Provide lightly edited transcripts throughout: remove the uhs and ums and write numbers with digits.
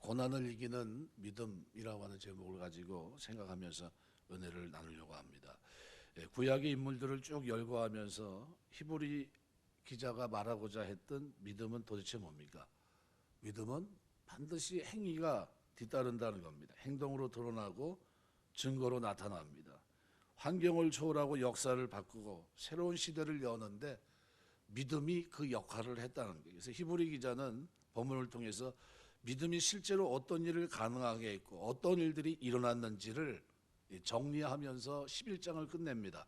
고난을 이기는 믿음이라고 하는 제목을 가지고 생각하면서 은혜를 나누려고 합니다. 구약의 인물들을 쭉 열거하면서 히브리 기자가 말하고자 했던 믿음은 도대체 뭡니까? 믿음은 반드시 행위가 뒤따른다는 겁니다. 행동으로 드러나고 증거로 나타납니다. 환경을 초월하고 역사를 바꾸고 새로운 시대를 여는데 믿음이 그 역할을 했다는 거예요. 그래서 히브리 기자는 본문을 통해서 믿음이 실제로 어떤 일을 가능하게 했고 어떤 일들이 일어났는지를 정리하면서 11장을 끝냅니다.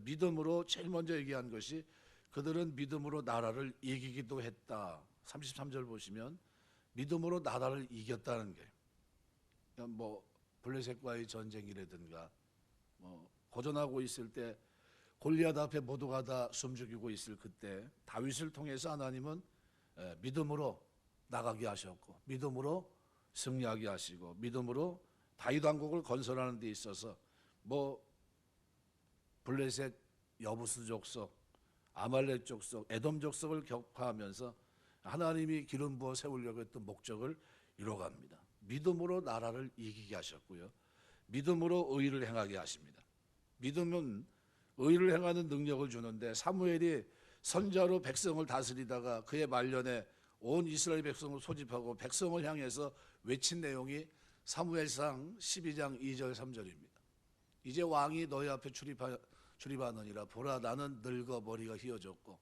믿음으로 제일 먼저 얘기한 것이 그들은 믿음으로 나라를 이기기도 했다. 33절 보시면 믿음으로 나라를 이겼다는 거예요. 뭐 블레셋과의 전쟁이라든가 고전하고 있을 때 골리앗 앞에 모두가 다 숨죽이고 있을 그때 다윗을 통해서 하나님은 믿음으로 나가게 하셨고 믿음으로 승리하게 하시고 믿음으로 다윗 왕국을 건설하는 데 있어서 블레셋 여부스 족속, 아말렉 족속, 에돔 족속을 격파하면서 하나님이 기름 부어 세우려고 했던 목적을 이뤄갑니다. 믿음으로 나라를 이기게 하셨고요. 믿음으로 의를 행하게 하십니다. 믿음은 의를 행하는 능력을 주는데 사무엘이 선자로 백성을 다스리다가 그의 말년에 온 이스라엘 백성을 소집하고 백성을 향해서 외친 내용이 사무엘상 12장 2절 3절입니다. 이제 왕이 너희 앞에 출입하느니라. 보라, 나는 늙어 머리가 휘어졌고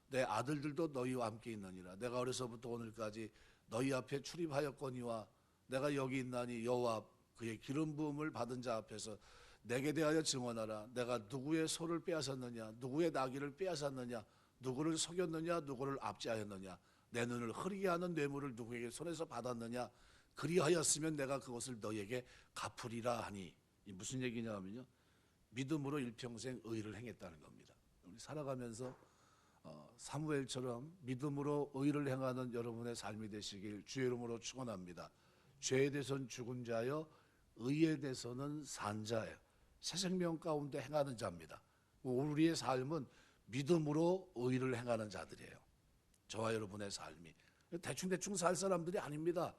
내 아들들도 너희와 함께 있느니라. 내가 어려서부터 오늘까지 너희 앞에 출입하였거니와 내가 여기 있나니 여호와 그의 기름 부음을 받은 자 앞에서 내게 대하여 증언하라. 내가 누구의 소를 빼앗았느냐, 누구의 나귀를 빼앗았느냐, 누구를 속였느냐, 누구를 압제하였느냐, 내 눈을 흐리게 하는 뇌물을 누구에게 손에서 받았느냐, 그리하였으면 내가 그것을 너희에게 갚으리라 하니. 이 무슨 얘기냐면요, 믿음으로 일평생 의를 행했다는 겁니다. 우리 살아가면서 사무엘처럼 믿음으로 의를 행하는 여러분의 삶이 되시길 주의 이름으로 축원합니다. 죄에 대해서는 죽은 자여 의에 대해서는 산 자예요. 새 생명 가운데 행하는 자입니다. 우리의 삶은 믿음으로 의를 행하는 자들이에요. 저와 여러분의 삶이 대충 살 사람들이 아닙니다.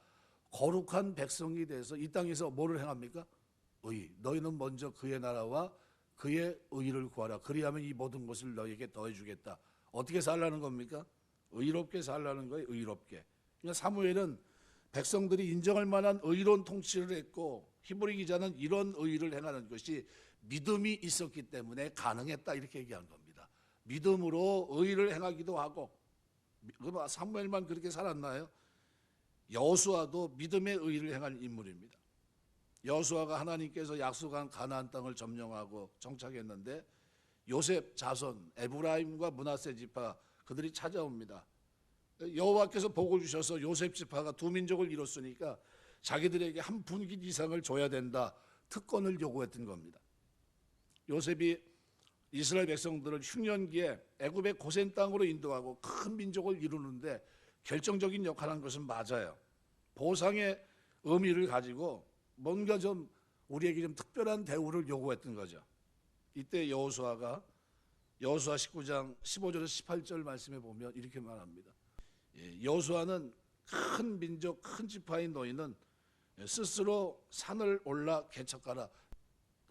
거룩한 백성이 돼서 이 땅에서 뭐를 행합니까? 의. 너희는 먼저 그의 나라와 그의 의를 구하라. 그리하면 이 모든 것을 너희에게 더해주겠다. 어떻게 살라는 겁니까? 의롭게 살라는 거예요. 의롭게. 그러니까 사무엘은 백성들이 인정할 만한 의로운 통치를 했고 히브리 기자는 이런 의를 행하는 것이 믿음이 있었기 때문에 가능했다 이렇게 얘기하는 겁니다. 믿음으로 의를 행하기도 하고. 사무엘만 그렇게 살았나요? 여호수아도 믿음의 의를 행한 인물입니다. 여호수아가 하나님께서 약속한 가나안 땅을 점령하고 정착했는데 요셉 자손 에브라임과 므낫세 지파 그들이 찾아옵니다. 여호와께서 복을 주셔서 요셉 지파가 두 민족을 이뤘으니까 자기들에게 한 분기 이상을 줘야 된다. 특권을 요구했던 겁니다. 요셉이 이스라엘 백성들을 흉년기에 애굽의 고센 땅으로 인도하고 큰 민족을 이루는데 결정적인 역할을 한 것은 맞아요. 보상의 의미를 가지고 뭔가 좀 우리에게 좀 특별한 대우를 요구했던 거죠. 이때 여호수아 19장 15절에서 18절 말씀에 보면 이렇게 말합니다. 여호수아는 큰 민족 큰 지파인 너희는 스스로 산을 올라 개척하라.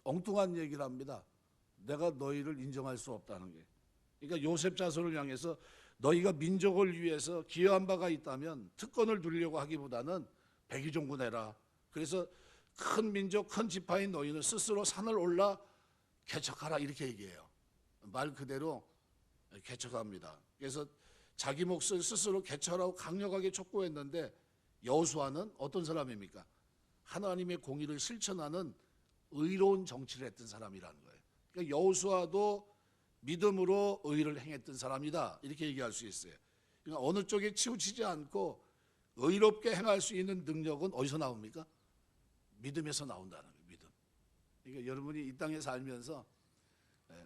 엉뚱한 얘기를 합니다. 내가 너희를 인정할 수 없다는 게. 그러니까 요셉 자손을 향해서 너희가 민족을 위해서 기여한 바가 있다면 특권을 누리려고 하기보다는 백의종군해라. 그래서 큰 민족 큰 지파인 너희는 스스로 산을 올라 개척하라 이렇게 얘기해요. 말 그대로 개척합니다. 그래서 자기 몫을 스스로 개척하라고 강력하게 촉구했는데 여호수아는 어떤 사람입니까? 하나님의 공의를 실천하는 의로운 정치를 했던 사람이라는 거예요. 그러니까 여호수아도 믿음으로 의를 행했던 사람이다 이렇게 얘기할 수 있어요. 그러니까 어느 쪽에 치우치지 않고 의롭게 행할 수 있는 능력은 어디서 나옵니까? 믿음에서 나온다는 거예요. 믿음. 그러니까 여러분이 이 땅에 살면서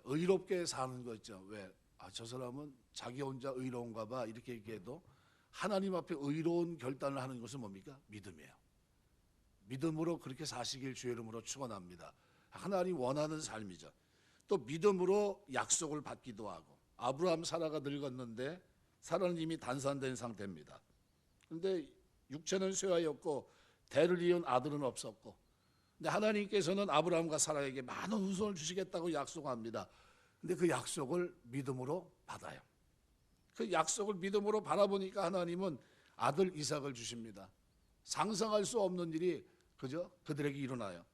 의롭게 사는 거 있죠. 왜? 저 사람은 자기 혼자 의로운가 봐 이렇게 얘기해도 하나님 앞에 의로운 결단을 하는 것은 뭡니까? 믿음이에요. 믿음으로 그렇게 사시길 주의 이름으로 축원합니다. 하나님 원하는 삶이죠. 또 믿음으로 약속을 받기도 하고 아브라함 사라가 늙었는데 사라는 이미 단산된 상태입니다. 그런데 육체는 쇠하였고 대를 이은 아들은 없었고, 근데 하나님께서는 아브라함과 사라에게 많은 후손을 주시겠다고 약속합니다. 근데 그 약속을 믿음으로 받아요. 그 약속을 믿음으로 바라보니까 하나님은 아들 이삭을 주십니다. 상상할 수 없는 일이 그저 그들에게 일어나요.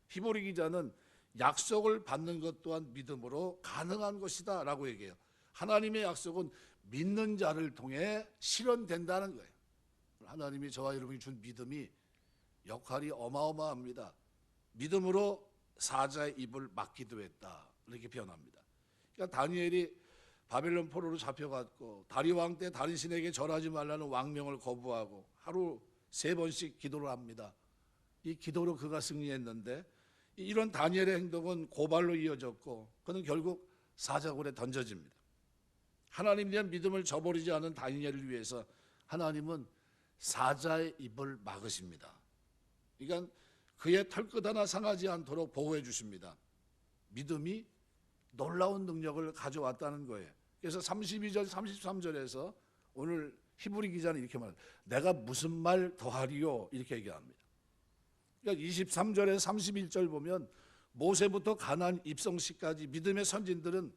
히브리 기자는 약속을 받는 것 또한 믿음으로 가능한 것이다 라고 얘기해요. 하나님의 약속은 믿는 자를 통해 실현된다는 거예요. 하나님이 저와 여러분이 준 믿음이 역할이 어마어마합니다. 믿음으로 사자의 입을 막기도 했다 이렇게 표현합니다. 그러니까 다니엘이 바벨론 포로로 잡혀갔고 다리 왕 때 다른 신에게 절하지 말라는 왕명을 거부하고 하루 3번씩 기도를 합니다. 이 기도로 그가 승리했는데 이런 다니엘의 행동은 고발로 이어졌고 그는 결국 사자굴에 던져집니다. 하나님에 대한 믿음을 저버리지 않은 다니엘을 위해서 하나님은 사자의 입을 막으십니다. 그러니까 그의 털끝 하나 상하지 않도록 보호해 주십니다. 믿음이 놀라운 능력을 가져왔다는 거예요. 그래서 32절 33절에서 오늘 히브리 기자는 이렇게 말합니다. 내가 무슨 말 더하리요 이렇게 얘기합니다. 그러니까 23절에 31절 보면 모세부터 가나안 입성 시까지 믿음의 선진들은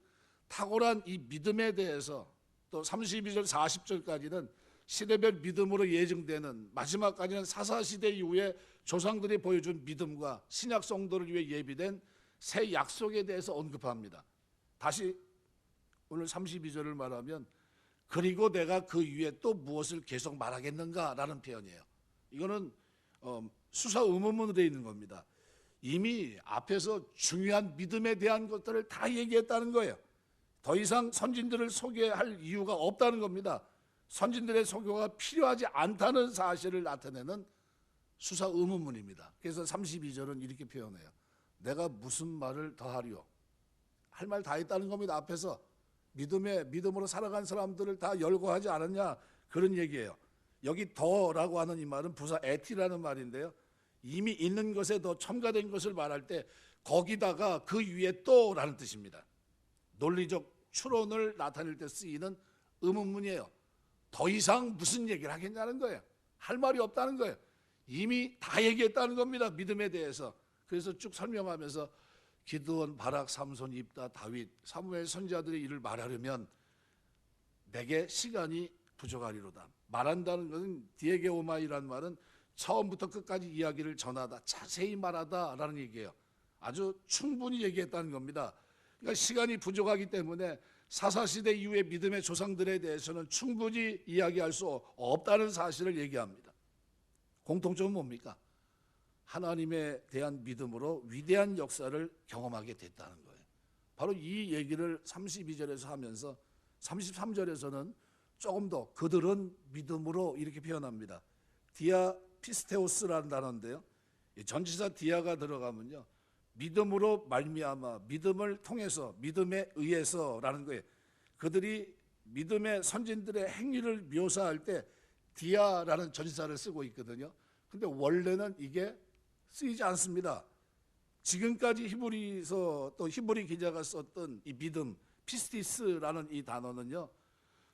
탁월한 이 믿음에 대해서 또 32절 40절까지는 시대별 믿음으로 예정되는 마지막까지는 사사시대 이후에 조상들이 보여준 믿음과 신약 성도를 위해 예비된 새 약속에 대해서 언급합니다. 다시 오늘 32절을 말하면 그리고 내가 그 위에 또 무엇을 계속 말하겠는가라는 표현이에요. 이거는 수사 의문문으로 되어 있는 겁니다. 이미 앞에서 중요한 믿음에 대한 것들을 다 얘기했다는 거예요. 더 이상 선진들을 소개할 이유가 없다는 겁니다. 선진들의 소개가 필요하지 않다는 사실을 나타내는 수사 의문문입니다. 그래서 32절은 이렇게 표현해요. 내가 무슨 말을 더하리요? 할 말 다 했다는 겁니다. 앞에서 믿음으로 살아간 사람들을 다 열거하지 않았냐 그런 얘기예요. 여기 더라고 하는 이 말은 부사 에티라는 말인데요. 이미 있는 것에 더 첨가된 것을 말할 때 거기다가 그 위에 또라는 뜻입니다. 논리적 추론을 나타낼 때 쓰이는 의문문이에요. 더 이상 무슨 얘기를 하겠냐는 거예요. 할 말이 없다는 거예요. 이미 다 얘기했다는 겁니다. 믿음에 대해서. 그래서 쭉 설명하면서 기드온, 바락, 삼손, 입다, 다윗, 사무엘 선지자들의 일을 말하려면 내게 시간이 부족하리로다. 말한다는 것은 디에게오마이라는 말은 처음부터 끝까지 이야기를 전하다, 자세히 말하다라는 얘기예요. 아주 충분히 얘기했다는 겁니다. 그러니까 시간이 부족하기 때문에 사사시대 이후의 믿음의 조상들에 대해서는 충분히 이야기할 수 없다는 사실을 얘기합니다. 공통점은 뭡니까? 하나님에 대한 믿음으로 위대한 역사를 경험하게 됐다는 거예요. 바로 이 얘기를 32절에서 하면서 33절에서는 조금 더 그들은 믿음으로 이렇게 표현합니다. 디아 피스테오스라는 단어인데요. 전치사 디아가 들어가면요. 믿음으로 말미암아, 믿음을 통해서, 믿음에 의해서라는 거예요. 그들이 믿음의 선진들의 행위를 묘사할 때 디아라는 전치사를 쓰고 있거든요. 근데 원래는 이게 쓰이지 않습니다. 지금까지 히브리서 또 히브리 기자가 썼던 이 믿음, 피스티스라는 이 단어는요.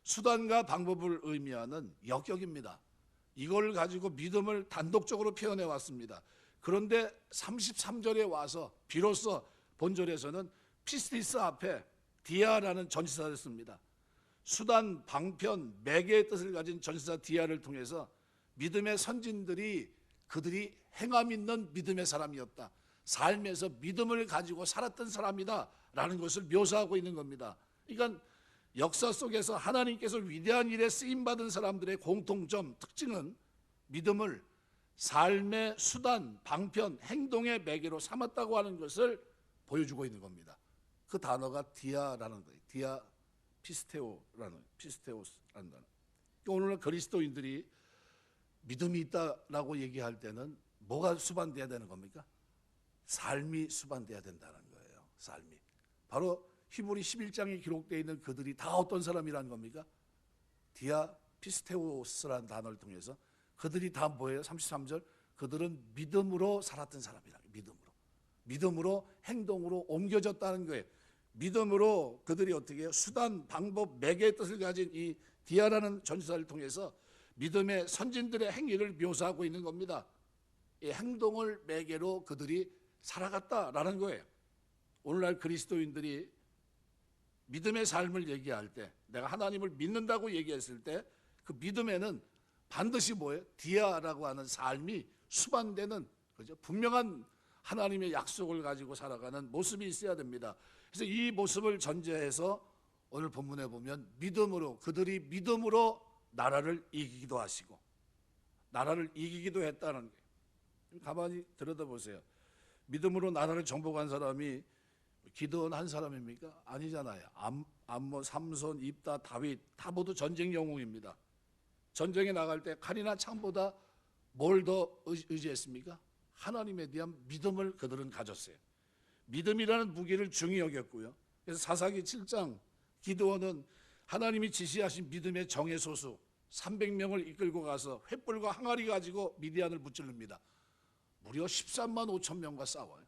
수단과 방법을 의미하는 역격입니다. 이걸 가지고 믿음을 단독적으로 표현해 왔습니다. 그런데 33절에 와서 비로소 본절에서는 피스티스 앞에 디아라는 전치사를 씁니다. 수단, 방편, 매개의 뜻을 가진 전치사 디아를 통해서 믿음의 선진들이 그들이 행함 있는 믿음의 사람이었다. 삶에서 믿음을 가지고 살았던 사람이다 라는 것을 묘사하고 있는 겁니다. 그러니까 역사 속에서 하나님께서 위대한 일에 쓰임받은 사람들의 공통점, 특징은 믿음을 삶의 수단, 방편, 행동의 매개로 삼았다고 하는 것을 보여주고 있는 겁니다. 그 단어가 디아라는 거예요. 디아 피스테오스라는 단어. 오늘날 그리스도인들이 믿음이 있다라고 얘기할 때는 뭐가 수반돼야 되는 겁니까? 삶이 수반돼야 된다는 거예요. 삶이. 바로 히브리 11장에 기록되어 있는 그들이 다 어떤 사람이라는 겁니까? 디아 피스테오스라는 단어를 통해서 그들이 다 뭐예요? 33절 그들은 믿음으로 살았던 사람이라. 믿음으로 행동으로 옮겨졌다는 거예요. 믿음으로 그들이 어떻게 해요? 수단, 방법, 매개의 뜻을 가진 이 디아라는 전치사를 통해서 믿음의 선진들의 행위를 묘사하고 있는 겁니다. 이 행동을 매개로 그들이 살아갔다라는 거예요. 오늘날 그리스도인들이 믿음의 삶을 얘기할 때, 내가 하나님을 믿는다고 얘기했을 때 그 믿음에는 반드시 뭐예요? 디아라고 하는 삶이 수반되는, 그죠? 분명한 하나님의 약속을 가지고 살아가는 모습이 있어야 됩니다. 그래서 이 모습을 전제해서 오늘 본문에 보면 믿음으로, 그들이 믿음으로 나라를 이기기도 하시고 나라를 이기기도 했다는 거예요. 가만히 들여다보세요. 믿음으로 나라를 정복한 사람이 기드온 한 사람입니까? 아니잖아요. 암몬, 삼손, 입다, 다윗 다 모두 전쟁 영웅입니다. 전쟁에 나갈 때 칼이나 창보다 뭘 더 의지했습니까? 하나님에 대한 믿음을 그들은 가졌어요. 믿음이라는 무기를 중히 여겼고요. 그래서 사사기 7장 기드온은 하나님이 지시하신 믿음의 정예 소수 300명을 이끌고 가서 횃불과 항아리 가지고 미디안을 무찌릅니다. 무려 13만 5천 명과 싸워요.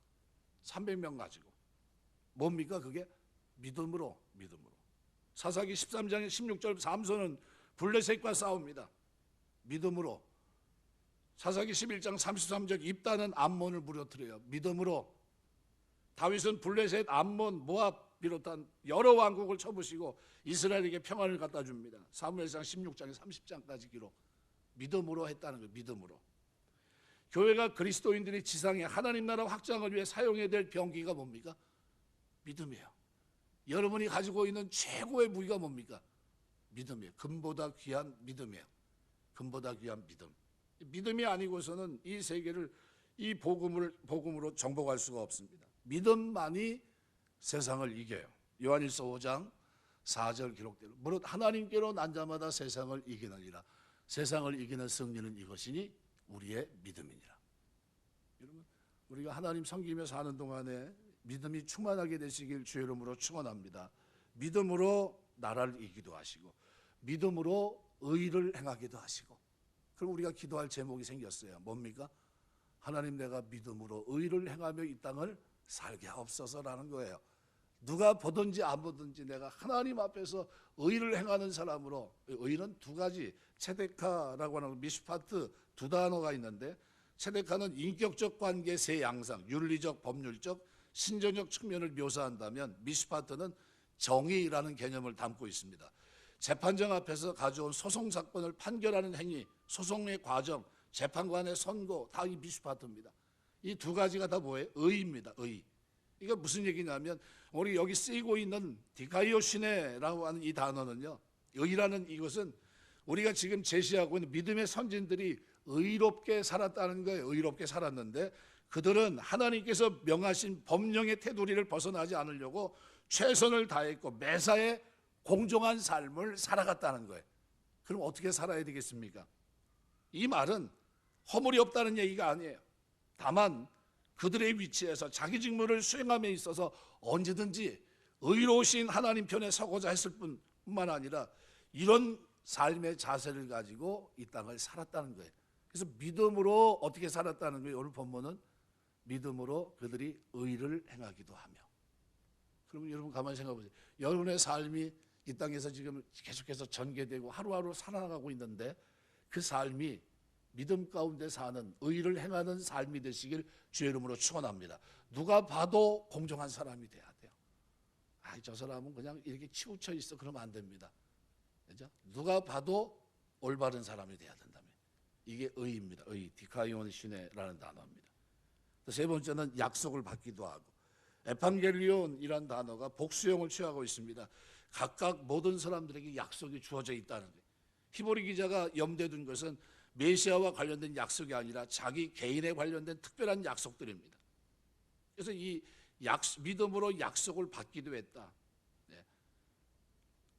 300명 가지고. 뭡니까 그게? 믿음으로. 사사기 13장의 16절 삼손은 블레셋과 싸웁니다. 믿음으로. 사사기 11장 33절 입다는 암몬을 무너뜨려요. 믿음으로. 다윗은 블레셋, 암몬, 모압 비롯한 여러 왕국을 쳐부시고 이스라엘에게 평안을 갖다 줍니다. 사무엘상 16장에 30장까지 기록. 믿음으로 했다는 거예요. 믿음으로. 교회가 그리스도인들이 지상에 하나님 나라 확장을 위해 사용해야 될 병기가 뭡니까? 믿음이에요. 여러분이 가지고 있는 최고의 무기가 뭡니까? 믿음이에요. 금보다 귀한 믿음이에요. 금보다 귀한 믿음. 믿음이 아니고서는 이 세계를 이 복음으로 정복할 수가 없습니다. 믿음만이 세상을 이겨요. 요한일서 5장 4절 기록대로 무릇 하나님께로 난 자마다 세상을 이기느니라. 세상을 이기는 승리는 이것이니 우리의 믿음이니라. 여러분, 우리가 하나님 섬기며 사는 동안에 믿음이 충만하게 되시길 주의 이름으로 축원합니다. 믿음으로 나라를 이기기도 하시고 믿음으로 의를 행하기도 하시고. 그럼 우리가 기도할 제목이 생겼어요. 뭡니까? 하나님, 내가 믿음으로 의를 행하며 이 땅을 살게 하옵소서라는 거예요. 누가 보든지 안 보든지 내가 하나님 앞에서 의를 행하는 사람으로. 의는 두 가지, 체데카라고 하는 미슈파트 두 단어가 있는데, 체데카는 인격적 관계 세 양상, 윤리적, 법률적, 신정적 측면을 묘사한다면 미슈파트는 정의라는 개념을 담고 있습니다. 재판정 앞에서 가져온 소송 사건을 판결하는 행위, 소송의 과정, 재판관의 선고 다 이 미슈파트입니다. 이 두 가지가 다 뭐예요? 의입니다. 의. 이게 무슨 얘기냐면 우리 여기 쓰이고 있는 디카이오 시네라고 하는 이 단어는요, 의라는 이것은 우리가 지금 제시하고 있는 믿음의 선진들이 의롭게 살았다는 거예요. 의롭게 살았는데 그들은 하나님께서 명하신 법령의 테두리를 벗어나지 않으려고 최선을 다했고 매사에 공정한 삶을 살아갔다는 거예요. 그럼 어떻게 살아야 되겠습니까? 이 말은 허물이 없다는 얘기가 아니에요. 다만 그들의 위치에서 자기 직무를 수행함에 있어서 언제든지 의로우신 하나님 편에 서고자 했을 뿐만 아니라 이런 삶의 자세를 가지고 이 땅을 살았다는 거예요. 그래서 믿음으로 어떻게 살았다는 거예요. 오늘 본문은 믿음으로 그들이 의를 행하기도 하며. 그러면 여러분 가만히 생각해 보세요. 여러분의 삶이 이 땅에서 지금 계속해서 전개되고 하루하루 살아나가고 있는데 그 삶이 믿음 가운데 사는 의를 행하는 삶이 되시길 주의 이름으로 축원합니다. 누가 봐도 공정한 사람이 돼야 돼요. 저 사람은 그냥 이렇게 치우쳐 있어 그러면 안 됩니다. 그죠? 누가 봐도 올바른 사람이 돼야 된다면 이게 의입니다. 의, 디카이온 시네라는 단어입니다. 세 번째는 약속을 받기도 하고, 에판겔리온이라는 단어가 복수형을 취하고 있습니다. 각각 모든 사람들에게 약속이 주어져 있다는 거예요. 히브리 기자가 염두에 둔 것은 메시아와 관련된 약속이 아니라 자기 개인에 관련된 특별한 약속들입니다. 그래서 이 믿음으로 약속을 받기도 했다. 네.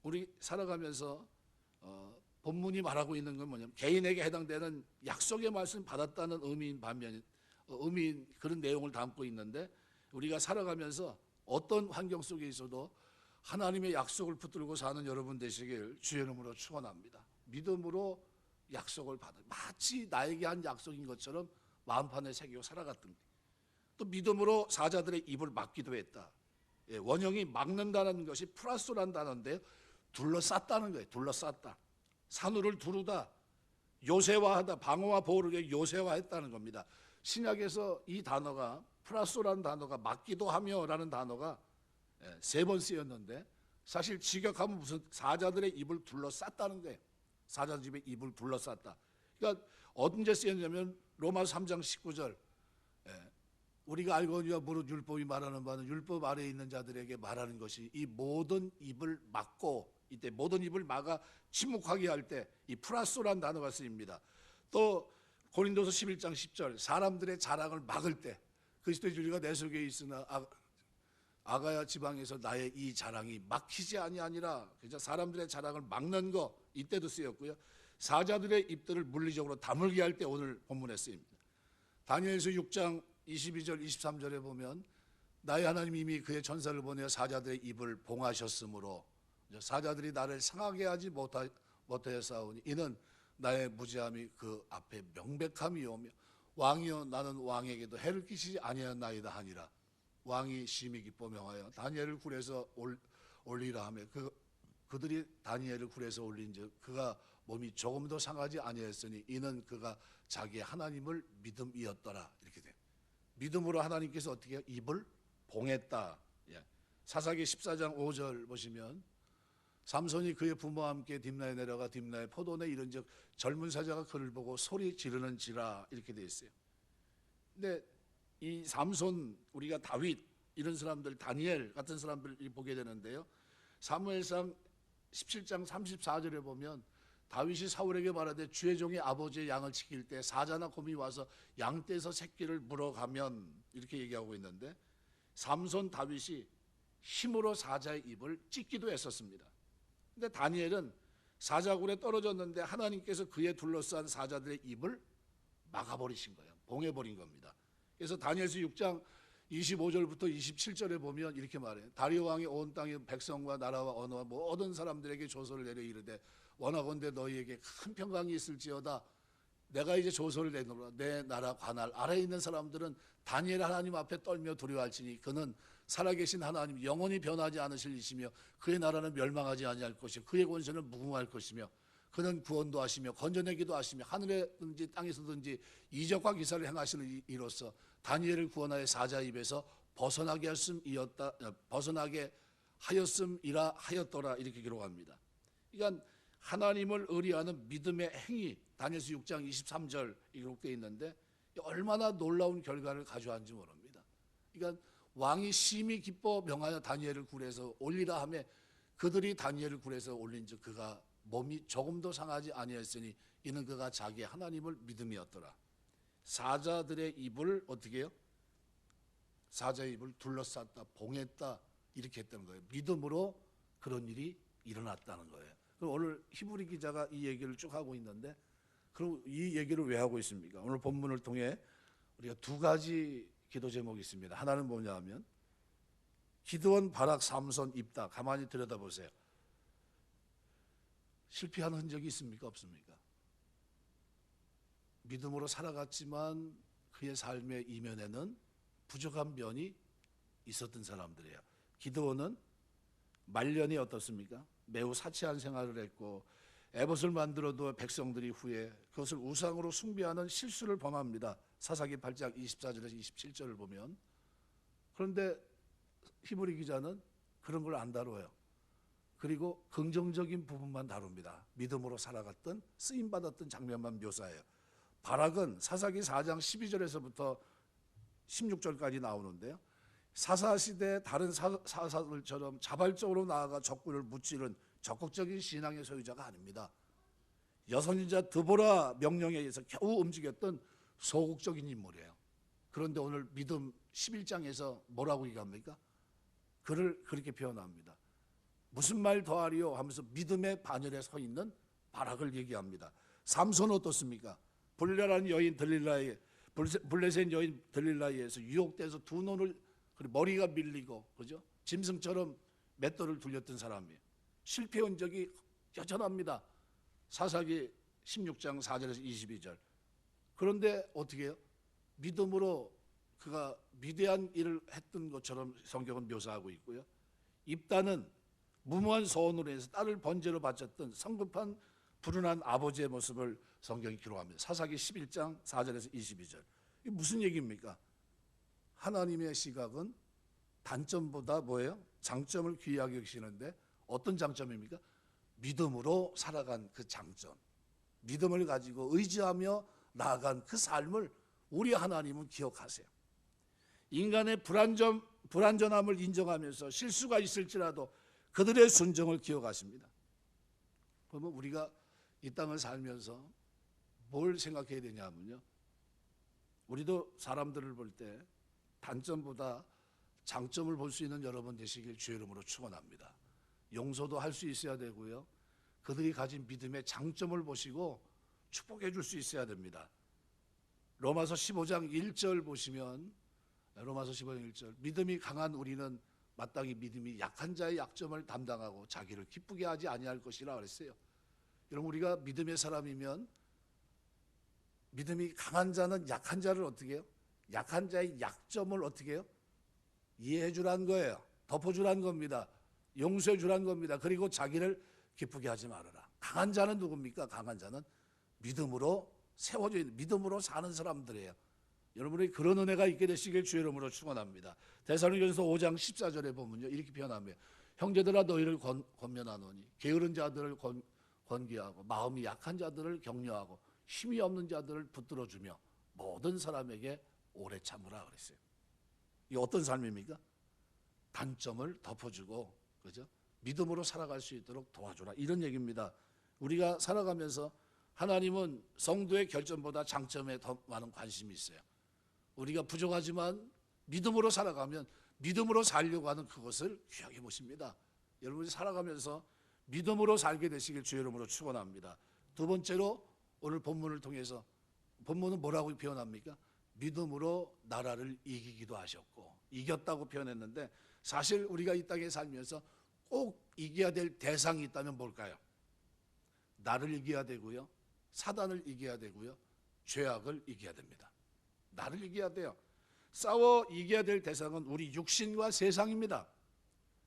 우리 살아가면서 본문이 말하고 있는 건 뭐냐면 개인에게 해당되는 약속의 말씀 받았다는 의미인 반면 의미인 그런 내용을 담고 있는데, 우리가 살아가면서 어떤 환경 속에 있어도 하나님의 약속을 붙들고 사는 여러분 되시길 주의 이름으로 축원합니다. 믿음으로 약속을 받아 마치 나에게 한 약속인 것처럼 마음판에 새기고 살아갔던 거예요. 또 믿음으로 사자들의 입을 막기도 했다. 원형이 막는다는 것이 프라소란 단어인데 둘러쌌다는 거예요. 둘러쌌다. 산울을 두르다, 요새화하다, 방어와 보호를 위해 요새화했다는 겁니다. 신약에서 이 단어가 프라소라는 단어가 막기도 하며라는 단어가 3번 쓰였는데 사실 직역하면 무슨 사자들의 입을 둘러쌌다는 거예요. 사자들의 입을 둘러쌌다. 그러니까 언제 쓰였냐면 로마서 3장 19절 우리가 알거니와 무릇 율법이 말하는 바는 율법 아래에 있는 자들에게 말하는 것이 이 모든 입을 막고 이때 모든 입을 막아 침묵하게 할 때 이 프라소라는 단어가 쓰입니다. 또 고린도서 11장 10절 사람들의 자랑을 막을 때 그리스도의 진리가 내 속에 있으나 아가야 지방에서 나의 이 자랑이 막히지 아니하니라. 그래서 사람들의 자랑을 막는 거 이때도 쓰였고요. 사자들의 입들을 물리적으로 다물게 할 때 오늘 본문에 쓰입니다. 다니엘서 6장 22절 23절에 보면 나의 하나님 이미 그의 전사를 보내어 사자들의 입을 봉하셨으므로 사자들이 나를 상하게 하지 못하였사오니 이는 나의 무지함이 그 앞에 명백함이오며 왕이여 나는 왕에게도 해를 끼치지 아니하였나이다 하니라. 왕이 심히 기뻐 명하여 다니엘을 굴에서 올리라 하며 그들이 다니엘을 굴에서 올린즉 그가 몸이 조금도 상하지 아니하였으니 이는 그가 자기의 하나님을 믿음이었더라. 이렇게 돼요. 믿음으로 하나님께서 어떻게 해요? 입을 봉했다. 사사기 14장 5절 보시면 삼손이 그의 부모와 함께 딥나에 내려가 딥나의 포도원에 이른즉 젊은 사자가 그를 보고 소리 지르는지라 이렇게 되어 있어요. 근데 이 삼손 우리가 다윗 이런 사람들 다니엘 같은 사람들이 보게 되는데요. 사무엘상 17장 34절에 보면 다윗이 사울에게 말하되 주의 종이 아버지의 양을 지킬 때 사자나 곰이 와서 양떼에서 새끼를 물어가면 이렇게 얘기하고 있는데 삼손 다윗이 힘으로 사자의 입을 찢기도 했었습니다. 근데 다니엘은 사자굴에 떨어졌는데 하나님께서 그에 둘러싼 사자들의 입을 막아버리신 거예요. 봉해버린 겁니다. 그래서 다니엘서 6장 25절부터 27절에 보면 이렇게 말해요. 다리오 왕이 온 땅의 백성과 나라와 언어와 모든 사람들에게 조서를 내려 이르되 원하건대 너희에게 큰 평강이 있을지어다. 내가 이제 조서를 내노라. 내 나라 관할 아래에 있는 사람들은 다니엘 하나님 앞에 떨며 두려워할지니 그는 살아계신 하나님 영원히 변하지 않으실 이시며 그의 나라는 멸망하지 아니할 것이요 그의 권세는 무궁할 것이며 그는 구원도 하시며 건져내기도 하시며 하늘에든지 땅에서든지 이적과 기사를 행하시는 이로써 다니엘을 구원하여 사자 입에서 벗어나게 하였음이라 하였더라. 이렇게 기록합니다. 그러니까 하나님을 의리하는 믿음의 행위 다니엘서 6장 23절 기록되어 있는데 얼마나 놀라운 결과를 가져왔는지 모릅니다. 그러니까 왕이 심히 기뻐 명하여 다니엘을 굴에서 올리라 하며 그들이 다니엘을 굴에서 올린즉 그가 몸이 조금도 상하지 아니하였으니 이는 그가 자기 하나님을 믿음이었더라. 사자들의 입을 어떻게 해요? 사자의 입을 둘러쌌다, 봉했다 이렇게 했다는 거예요. 믿음으로 그런 일이 일어났다는 거예요. 그럼 오늘 히브리 기자가 이 얘기를 쭉 하고 있는데 그럼 이 얘기를 왜 하고 있습니까? 오늘 본문을 통해 우리가 두 가지 기도 제목이 있습니다. 하나는 뭐냐 하면 기드온, 바락, 삼손, 입다. 가만히 들여다보세요. 실패한 흔적이 있습니까? 없습니까? 믿음으로 살아갔지만 그의 삶의 이면에는 부족한 면이 있었던 사람들이에요. 기드온은 말년이 어떻습니까? 매우 사치한 생활을 했고 에봇을 만들어도 백성들이 후에 그것을 우상으로 숭배하는 실수를 범합니다. 사사기 8장 24절에서 27절을 보면 그런데 히브리 기자는 그런 걸 안 다뤄요. 그리고 긍정적인 부분만 다룹니다. 믿음으로 살아갔던 쓰임받았던 장면만 묘사해요. 바락은 사사기 4장 12절에서부터 16절까지 나오는데요. 사사시대 다른 사사들처럼 자발적으로 나아가 적군을 무찌른 적극적인 신앙의 소유자가 아닙니다. 여선지자 드보라 명령에 의해서 겨우 움직였던 소극적인 인물이에요. 그런데 오늘 믿음 11장에서 뭐라고 얘기합니까? 그를 그렇게 표현합니다. 무슨 말 더하리요 하면서 믿음의 반열에 서 있는 바락을 얘기합니다. 삼손은 어떻습니까? 불레란 여인 들릴라에 블레셋 여인 들릴라에서 유혹돼서 두 눈을 그리고 머리가 밀리고 그죠? 짐승처럼 맷돌을 둘렸던 사람이에요. 실패 흔적이 여전합니다. 사사기 16장 4절에서 22절. 그런데 어떻게 해요? 믿음으로 그가 위대한 일을 했던 것처럼 성경은 묘사하고 있고요. 입다는 무모한 소원으로 해서 딸을 번제로 바쳤던 성급한 불운한 아버지의 모습을 성경이 기록합니다. 사사기 11장 4절에서 22절. 이게 무슨 얘기입니까? 하나님의 시각은 단점보다 뭐예요? 장점을 귀하게 여기시는데 어떤 장점입니까? 믿음으로 살아간 그 장점, 믿음을 가지고 의지하며 나아간 그 삶을 우리 하나님은 기억하세요. 인간의 불완전함을 인정하면서 실수가 있을지라도 그들의 순종을 기억하십니다. 그러면 우리가 이 땅을 살면서 뭘 생각해야 되냐면요, 우리도 사람들을 볼 때 단점보다 장점을 볼 수 있는 여러분 되시길 주의 이름으로 축원합니다. 용서도 할 수 있어야 되고요, 그들이 가진 믿음의 장점을 보시고 축복해 줄 수 있어야 됩니다. 로마서 15장 1절 보시면, 로마서 15장 1절, 믿음이 강한 우리는 마땅히 믿음이 약한 자의 약점을 담당하고 자기를 기쁘게 하지 아니할 것이라 그랬어요. 여러분, 우리가 믿음의 사람이면 믿음이 강한 자는 약한 자를 어떻게 해요? 약한 자의 약점을 어떻게 해요? 이해해 주라는 거예요. 덮어주라는 겁니다. 용서해 주라는 겁니다. 그리고 자기를 기쁘게 하지 말아라. 강한 자는 누굽니까? 강한 자는 믿음으로 세워져 있는, 믿음으로 사는 사람들이에요. 여러분이 그런 은혜가 있게 되시길 주의 이름으로 축원합니다. 데살로니가전서 5장 14절에 보면요, 이렇게 표현하며 형제들아 너희를 권면하노니 게으른 자들을 권기하고 마음이 약한 자들을 격려하고 힘이 없는 자들을 붙들어주며 모든 사람에게 오래 참으라 그랬어요. 이 어떤 삶입니까? 단점을 덮어주고, 그죠? 믿음으로 살아갈 수 있도록 도와주라, 이런 얘기입니다. 우리가 살아가면서 하나님은 성도의 결점보다 장점에 더 많은 관심이 있어요. 우리가 부족하지만 믿음으로 살아가면 믿음으로 살려고 하는 그것을 귀하게 보십니다. 여러분이 살아가면서 믿음으로 살게 되시길 주의 이름으로 축원합니다. 두 번째로 오늘 본문을 통해서, 본문은 뭐라고 표현합니까? 믿음으로 나라를 이기기도 하셨고, 이겼다고 표현했는데 사실 우리가 이 땅에 살면서 꼭 이겨야 될 대상이 있다면 뭘까요? 나를 이겨야 되고요, 사단을 이겨야 되고요, 죄악을 이겨야 됩니다. 나를 이겨야 돼요. 싸워 이겨야 될 대상은 우리 육신과 세상입니다.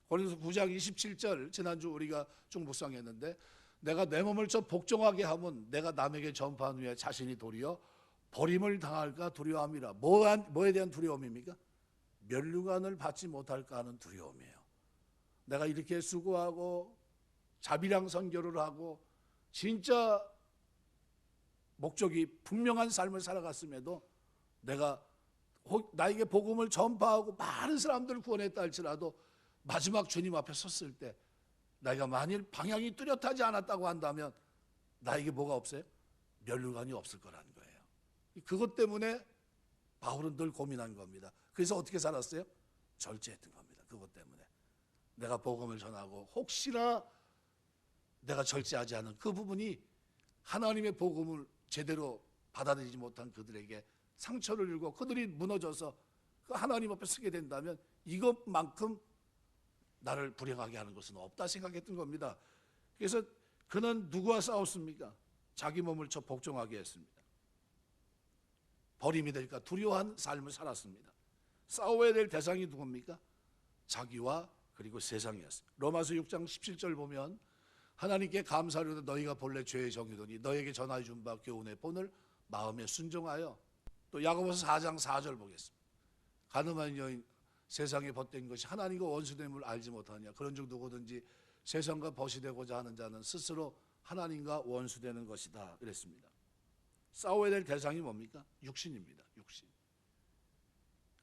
고린도서 9장 27절, 지난주 우리가 좀 묵상했는데, 내가 내 몸을 좀 복종하게 하면 내가 남에게 전파한 후에 자신이 도리어 버림을 당할까 두려워함이라. 뭐에 대한 두려움입니까? 면류관을 받지 못할까 하는 두려움이에요. 내가 이렇게 수고하고 자비랑 선교를 하고 진짜 목적이 분명한 삶을 살아갔음에도 내가 나에게 복음을 전파하고 많은 사람들을 구원했다 할지라도 마지막 주님 앞에 섰을 때 내가 만일 방향이 뚜렷하지 않았다고 한다면 나에게 뭐가 없어요? 면류관이 없을 거라는 거예요. 그것 때문에 바울은 늘 고민한 겁니다. 그래서 어떻게 살았어요? 절제했던 겁니다. 그것 때문에 내가 복음을 전하고 혹시나 내가 절제하지 않은 그 부분이 하나님의 복음을 제대로 받아들이지 못한 그들에게 상처를 주고 그들이 무너져서 그 하나님 앞에 서게 된다면 이것만큼 나를 불행하게 하는 것은 없다 생각했던 겁니다. 그래서 그는 누구와 싸웠습니까? 자기 몸을 저 복종하게 했습니다. 버림이 될까 두려워한 삶을 살았습니다. 싸워야 될 대상이 누굽니까? 자기와 그리고 세상이었습니다. 로마서 6장 17절 보면 하나님께 감사하려다 너희가 본래 죄의 정이더니 너에게 전하여 준 바 교훈의 본을 마음에 순종하여. 또 야고보서 4장 4절 보겠습니다. 가늠한 여인 세상에 벗된 것이 하나님과 원수됨을 알지 못하느냐. 그런즉 누구든지 세상과 벗이 되고자 하는 자는 스스로 하나님과 원수되는 것이다 그랬습니다. 싸워야 될 대상이 뭡니까? 육신입니다. 육신.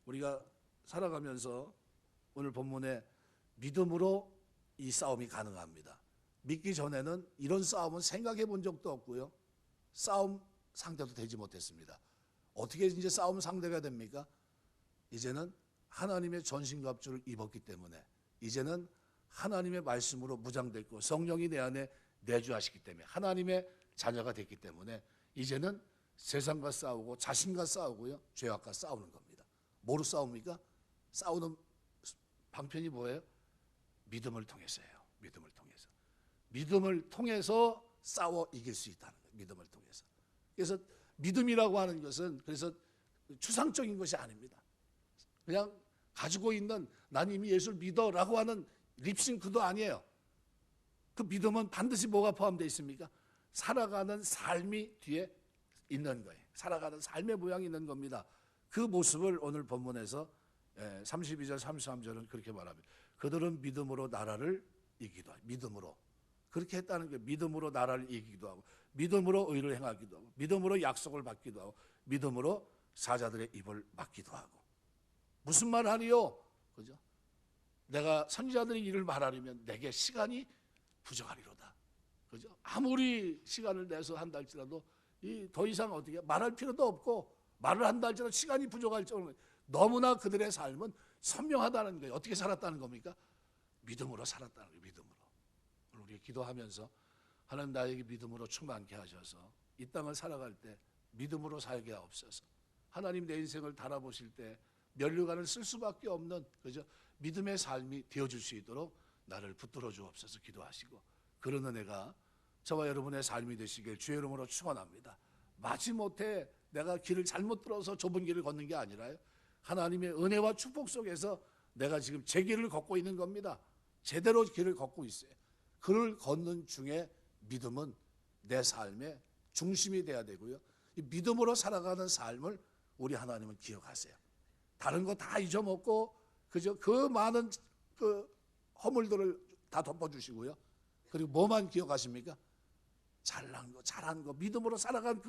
우리가 살아가면서 오늘 본문에 믿음으로 이 싸움이 가능합니다. 믿기 전에는 이런 싸움은 생각해 본 적도 없고요, 싸움 상대도 되지 못했습니다. 어떻게 이제 싸움 상대가 됩니까? 이제는 하나님의 전신갑주를 입었기 때문에, 이제는 하나님의 말씀으로 무장됐고 성령이 내 안에 내주하시기 때문에, 하나님의 자녀가 됐기 때문에 이제는 세상과 싸우고 자신과 싸우고요, 죄악과 싸우는 겁니다. 뭐로 싸웁니까? 싸우는 방편이 뭐예요? 믿음을 통해서예요. 믿음을 통해서. 믿음을 통해서 싸워 이길 수 있다는 거예요. 믿음을 통해서. 그래서 믿음이라고 하는 것은 그래서 추상적인 것이 아닙니다. 그냥 가지고 있는 난 이미 예수를 믿어라고 하는 립싱크도 아니에요. 그 믿음은 반드시 뭐가 포함되어 있습니까? 살아가는 삶이 뒤에 있는 거예요. 살아가는 삶의 모양이 있는 겁니다. 그 모습을 오늘 본문에서 32절 33절은 그렇게 말합니다. 그들은 믿음으로 나라를 이기기도 하고, 믿음으로 그렇게 했다는 게, 믿음으로 나라를 이기기도 하고, 믿음으로 의를 행하기도 하고, 믿음으로 약속을 받기도 하고, 믿음으로 사자들의 입을 막기도 하고. 무슨 말 하리요? 그죠? 내가 선지자들의 일을 말하려면 내게 시간이 부족하리로다. 그죠? 아무리 시간을 내서 한다 할지라도 더 이상 어떻게 말할 필요도 없고, 말을 한다 할지라도 시간이 부족할 정도로 너무나 그들의 삶은 선명하다는 거예요. 어떻게 살았다는 겁니까? 믿음으로 살았다는 거예요. 믿음으로. 우리 기도하면서 하나님 나에게 믿음으로 충만케 하셔서 이 땅을 살아갈 때 믿음으로 살게 하옵소서. 하나님 내 인생을 달아보실 때 면류관을 쓸 수밖에 없는, 그죠? 믿음의 삶이 되어줄 수 있도록 나를 붙들어 주옵소서. 기도하시고 그런 은혜가 저와 여러분의 삶이 되시길 주의 이름으로 축원합니다. 마지못해 내가 길을 잘못 들어서 좁은 길을 걷는 게 아니라요, 하나님의 은혜와 축복 속에서 내가 지금 제 길을 걷고 있는 겁니다. 제대로 길을 걷고 있어요. 그를 걷는 중에 믿음은 내 삶의 중심이 돼야 되고요, 이 믿음으로 살아가는 삶을 우리 하나님은 기억하세요. 다른 거 다 잊어먹고 그저 그 많은 그 허물들을 다 덮어주시고요, 그리고 뭐만 기억하십니까? 잘난 거, 잘한 거, 믿음으로 살아간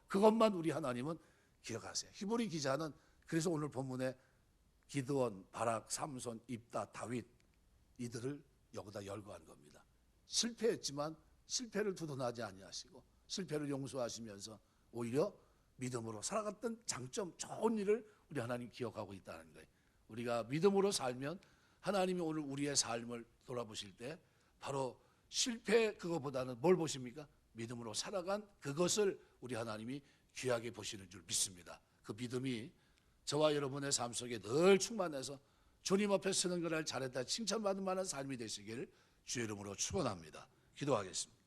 그것만 우리 하나님은 기억하세요. 히브리 기자는 그래서 오늘 본문에 기드온, 바락, 삼손, 입다, 다윗, 이들을 여기다 열거한 겁니다. 실패했지만 실패를 두둔하지 아니하시고 실패를 용서하시면서 오히려 믿음으로 살아갔던 장점, 좋은 일을 우리 하나님 기억하고 있다는 거예요. 우리가 믿음으로 살면 하나님이 오늘 우리의 삶을 돌아보실 때 바로 실패 그거보다는 뭘 보십니까? 믿음으로 살아간 그것을 우리 하나님이 귀하게 보시는 줄 믿습니다. 그 믿음이 저와 여러분의 삶 속에 늘 충만해서 주님 앞에 서는 그날 잘했다 칭찬받을 만한 삶이 되시길 주의 이름으로 축원합니다. 기도하겠습니다.